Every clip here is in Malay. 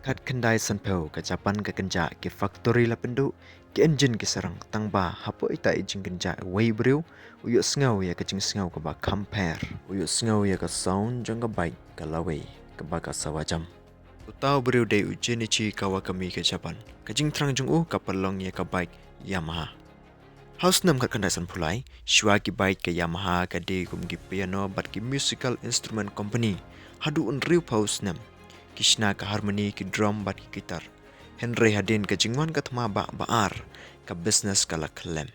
Kat kendai sanpeu ke Japan ke kenja ke factory la pendu ke engine ke serang tangba hapo ita ijing kenja way brew uyo sngau ya ke jing sngau ke ba compare uyo sngau ya ke sound jong ke bike ke lawe ke ba ka sawajam utau brew de ujenichi kawakami ke Japan ke jing trang jong u ka pelong ya ke bike Yamaha House nam kat kendai san pulai shua ki bike ke Yamaha ke de kum ki piano bat ki musical instrument company hadu un riu paus nam Kishna ka harmoni ki drum bat ki gitar. Henry Hadin ka jingwan ka thma ba baar ka business ka la klem.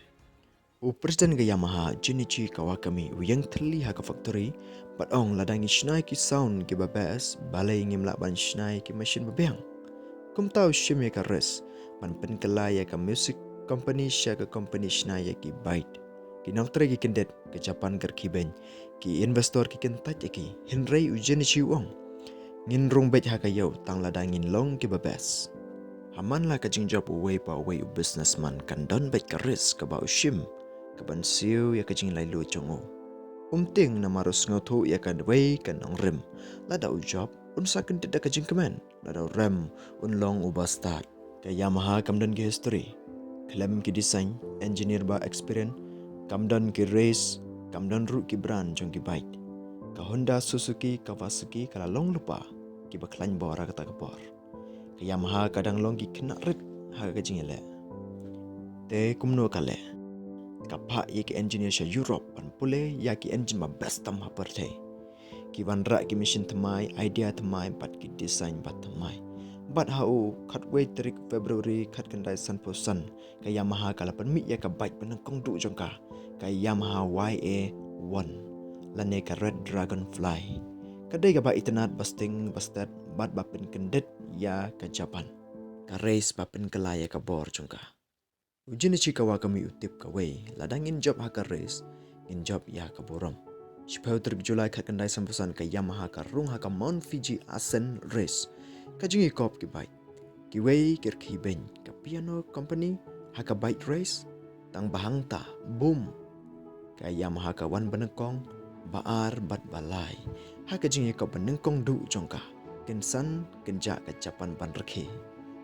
U presiden ga Yamaha Junichi Kawakami u yang thli ha ka factory bat ong ladang ishnai ki sound ki babas balai ngim la ban shnai ki machine babyang. Kum tau shim ya ka res ban pen kala ya ka music company sha ka company shnai ya ki bite. Ki noktre ki kendet ke Japan ker ki ben ki investor ki kentat ya ki Henry u Junichi ong. Ngin rung bet ha kayo tang ladangin long ki babes. Haman la ka jing job away pa away u businessman kan don bet ka risk ka ba ushim ka ban siu ya ka jing lai lu chongo. Ting na marus ngotu ya ka way kan ang rim. La da u job un sa kan da ka jing kemen. La da rem un long u ba start. Ka Yamaha kam don ki history. Klem ki design, engineer ba experience, kam don ki race, kam don root ki brand jong ki bike. Ka Honda, Suzuki, Kawasaki kala long lupa ki baklan bora kata kapor. Ka Yamaha kadang long ki kena rit ha ka jingele. Te kumno kale. Ka ye ki engineer sha Europe pan pule ya ki engine ma best tam ha perte. Ki wanra ki mission temai, idea temai pat ki design bat temai. Bat hau kat way trik February kat kendai san posan ka Yamaha kala pan mi ya ka bike penengkong du jongka ka Yamaha YA1 lane ka Red Dragonfly. Kadai ka ba itanat basting bastat bat bapin kendet ya ke Japan. Ka race bapin kelaya ka bor jongka. Ujin ni kawa kami utip ka way ladangin job ha ka race in job ya ka borom. Shipau trip Julai ka kendai sampusan ka Yamaha ka rung ha ka Mount Fuji Ascent Race. Ka jingi kop ki bike. Ki way kir ki ben ka piano company ha ka bike race tang bahang ta boom. Ka Yamaha ka wan benekong baar bat balai ha ka jingi kop benengkong du jongka. Kensan kenja ka Japan ban rekhe.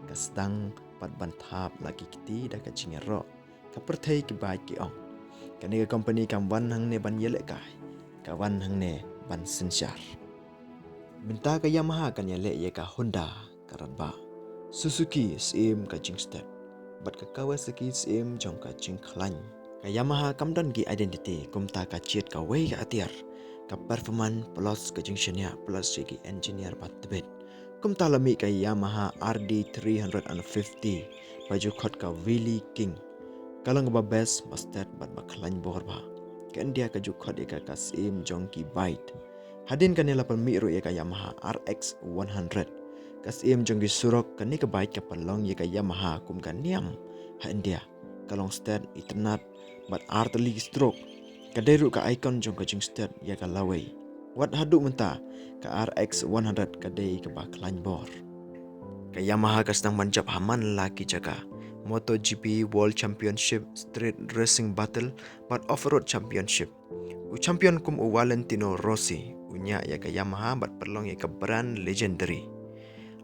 Ka stang pat ban thap lagi kiti da ka jingi ro. Ka perthai ki bike ki ong. Ka ni ka company kam wan hang ne ban yelek kai. Kawan hang ne ban sensyar. Minta ka Yamaha kan yale ye ka Honda karat ba. Suzuki sim ka jingstep. Bat ka Kawasaki sim jong ka jing khlany. Ka Yamaha kam don gi identity kum ta ka chiet ka way ka atiar. Ka performance plus ka jing shenya plus ki engineer bat tebet. Kum ta lami ka Yamaha RD 350 baju khot ka Willy King. Kalang ba best bastet bat ba khlany bor ba. Kan dia ka jukot eka kasim jongki bite. Hadin kan nila pemiro eka Yamaha RX 100. Kasim jongki surok kan ni ka bite ka palong eka Yamaha kum kan niam. Ha India kalong stand itnat but arteli stroke. Kaderu ka icon jong ka jing stand ya ka laway. Wat hadu menta ka RX 100 kadai ka baklan bor. Ka Yamaha ka sedang manjap haman laki jaga. MotoGP World Championship Street Racing Battle but Off-Road Championship. U champion kum u Valentino Rossi unya ya ka Yamaha bat perlong ya ka brand legendary.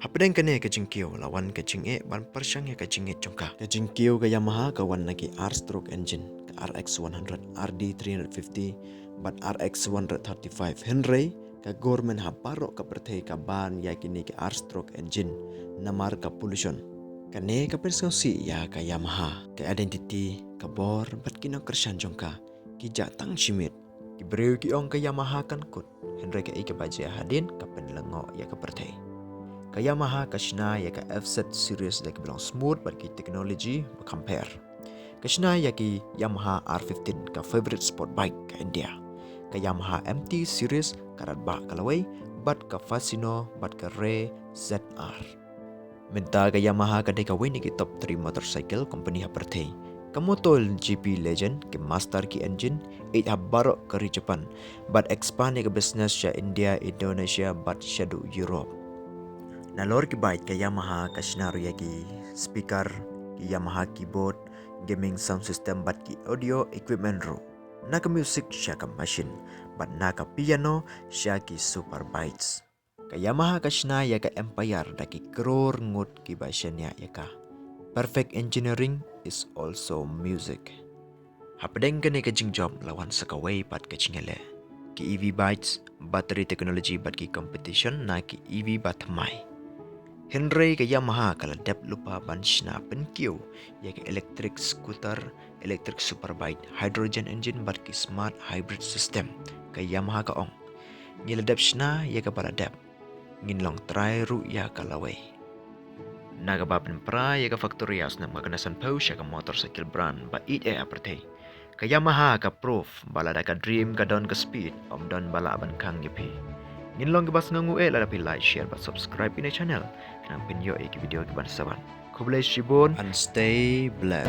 Hapdeng kene ka jingkio lawan ka jinge ban persyang ya ka jinge jongka. Ka jingkio ka Yamaha ka wan lagi R-stroke engine ka RX 100 RD 350 but RX 135 Henry ka government ha parok ka perthai ka ban ya kini ka R-stroke engine namar ka pollution. Kane ka perskosi ya ka Yamaha ka identity ka bor bat kina kersan jongka ki jatang simit ki breu ki ong ka Yamaha kan kut Henry ka ika baje hadin ka penlengo ya ka pertai ka Yamaha ka shna ya ka FZ series da ka bilang smooth bat ki technology ba compare ka shna ya ki Yamaha R15 ka favorite sport bike ka India ka Yamaha MT series karat ba kalaway bat ka Fasino bat ka Ray ZR. Minta ka Yamaha ka deka wini ki top 3 motorcycle company ha perthei. Ka MotoGP legend ki master ki engine 8 ha barok ka Japan but expand ka business sya India, Indonesia but shadow Europe. Nalor ki bike ka Yamaha ka scenario ki speaker, ki Yamaha keyboard, gaming sound system but ki audio equipment ro. Na ka music sya ka machine but na ka piano sya ki super bites. Ka Yamaha ka shna ya ka Empire da ki kror ngut ki ba shenya ya ka. Perfect engineering is also music. Hapadeng ka ni ka jing job lawan sa kaway pat ka chingele. Ki EV bytes, battery technology bat ki competition na ki EV bat mai. Henry ka Yamaha kala dep lupa ban shna penkiu ya ka electric scooter, electric superbike, hydrogen engine bat ki smart hybrid system ka Yamaha ka ong. Ngila dep shna ya ka bala dep. Ngin long try ru ya ka laway. Naga bapen pra ya ka factory house na maganasan pau siya ka motorcycle brand ba it aperte. Ka Yamaha ka proof bala da ka dream ka don ka speed om don bala ban kang yepi. Ngin long gibas ngangu la dapi like share but subscribe in the channel. Kenang pinyo iki video ki ban saban. Kublai shibon and stay blessed.